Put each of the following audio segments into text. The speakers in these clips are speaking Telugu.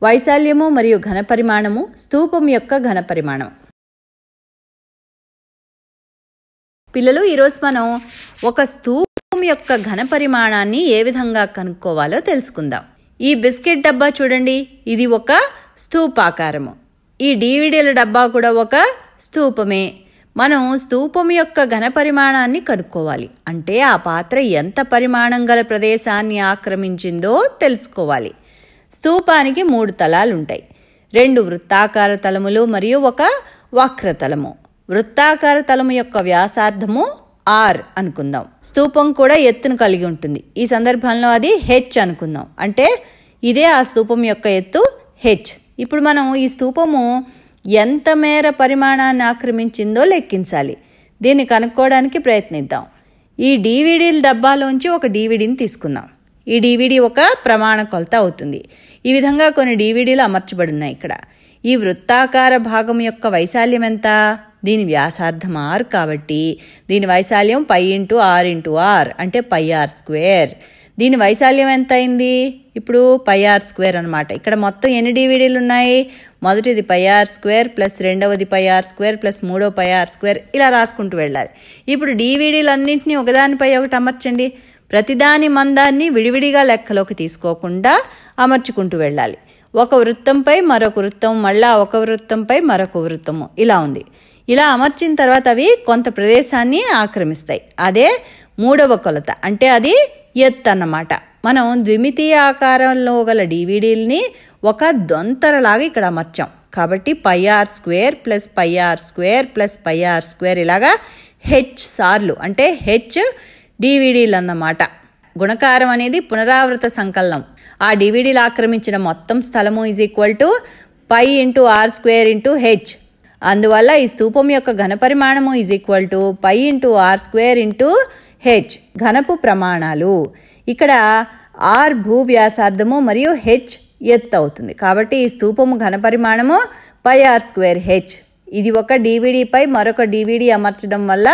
వైశాల్యము మరియు ఘనపరిమాణము స్తూపం యొక్క ఘనపరిమాణం. పిల్లలు, ఈరోజు మనం ఒక స్తూపం యొక్క ఘనపరిమాణాన్ని ఏ విధంగా కనుక్కోవాలో తెలుసుకుందాం. ఈ బిస్కెట్ డబ్బా చూడండి, ఇది ఒక స్తూపాకారము. ఈ డివిడీల డబ్బా కూడా ఒక స్తూపమే. మనం స్తూపం యొక్క ఘనపరిమాణాన్ని కనుక్కోవాలి అంటే ఆ పాత్ర ఎంత పరిమాణం గల ప్రదేశాన్ని ఆక్రమించిందో తెలుసుకోవాలి. స్తూపానికి 3 తలాలు ఉంటాయి. 2 వృత్తాకార తలములు మరియు ఒక వక్రతలము. వృత్తాకార తలము యొక్క వ్యాసార్థము R అనుకుందాం. స్తూపం కూడా ఎత్తును కలిగి ఉంటుంది. ఈ సందర్భంలో అది H అనుకుందాం. అంటే ఇదే ఆ స్తూపం యొక్క ఎత్తు H. ఇప్పుడు మనం ఈ స్తూపము ఎంత మేర పరిమాణాన్ని ఆక్రమించిందో లెక్కించాలి. దీన్ని కనుక్కోవడానికి ప్రయత్నిద్దాం. ఈ డివిడీల డబ్బాలోంచి ఒక డివిడీని తీసుకుందాం. ఈ డివిడీ ఒక ప్రమాణ కొలత అవుతుంది. ఈ విధంగా కొన్ని డివిడీలు అమర్చబడి ఉన్నాయి. ఇక్కడ ఈ వృత్తాకార భాగం యొక్క వైశాల్యం ఎంత? దీని వ్యాసార్థం R కాబట్టి దీని వైశాల్యం π × R × R అంటే πr². దీని వైశాల్యం ఎంత అయింది? ఇప్పుడు πr² అనమాట. ఇక్కడ మొత్తం ఎన్ని డివిడీలు ఉన్నాయి? మొదటిది πr² ప్లస్ రెండవది πr² ప్లస్ మూడో πr², ఇలా రాసుకుంటూ వెళ్ళాలి. ఇప్పుడు డివిడీలన్నింటినీ ఒకదానిపై ఒకటి అమర్చండి. ప్రతిదాని మందాన్ని విడివిడిగా లెక్కలోకి తీసుకోకుండా అమర్చుకుంటూ వెళ్ళాలి. ఒక వృత్తంపై మరొక వృత్తం, మళ్ళా ఒక వృత్తంపై మరొక వృత్తము, ఇలా ఉంది. ఇలా అమర్చిన తర్వాత అవి కొంత ప్రదేశాన్ని ఆక్రమిస్తాయి. అదే 3వ కొలత, అంటే అది ఎత్తు అన్నమాట. మనం ద్విమితీయ ఆకారంలో గల డివిడీల్ని ఒక దొంతరలాగా ఇక్కడ అమర్చాం కాబట్టి πr² plus πr² plus πr² ఇలాగా H సార్లు, అంటే H డివిడీలు అన్నమాట. గుణకారం అనేది పునరావృత సంకలనం. ఆ డివిడీలు ఆక్రమించిన మొత్తం స్థలము = π × R² × H. అందువల్ల ఈ స్తూపం యొక్క ఘనపరిమాణము = π × R² × H. ఘనపు ప్రమాణాలు. ఇక్కడ R భూ వ్యాసార్థము మరియు H ఎత్తు అవుతుంది. కాబట్టి ఈ స్తూపము ఘనపరిమాణము πr²H. ఇది ఒక డివిడీపై మరొక డివిడీ అమర్చడం వల్ల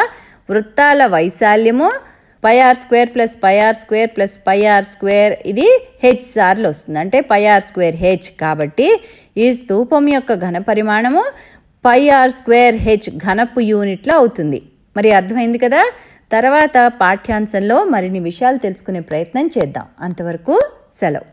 వృత్తాల వైశాల్యము πr² plus πr² plus πr², ఇది H సార్లు వస్తుంది, అంటే πr²H. కాబట్టి ఈ స్తూపం యొక్క ఘనపరిమాణము πr²H ఘనపు యూనిట్లో అవుతుంది. మరి అర్థమైంది కదా? తర్వాత పాఠ్యాంశంలో మరిన్ని విషయాలు తెలుసుకునే ప్రయత్నం చేద్దాం. అంతవరకు సెలవు.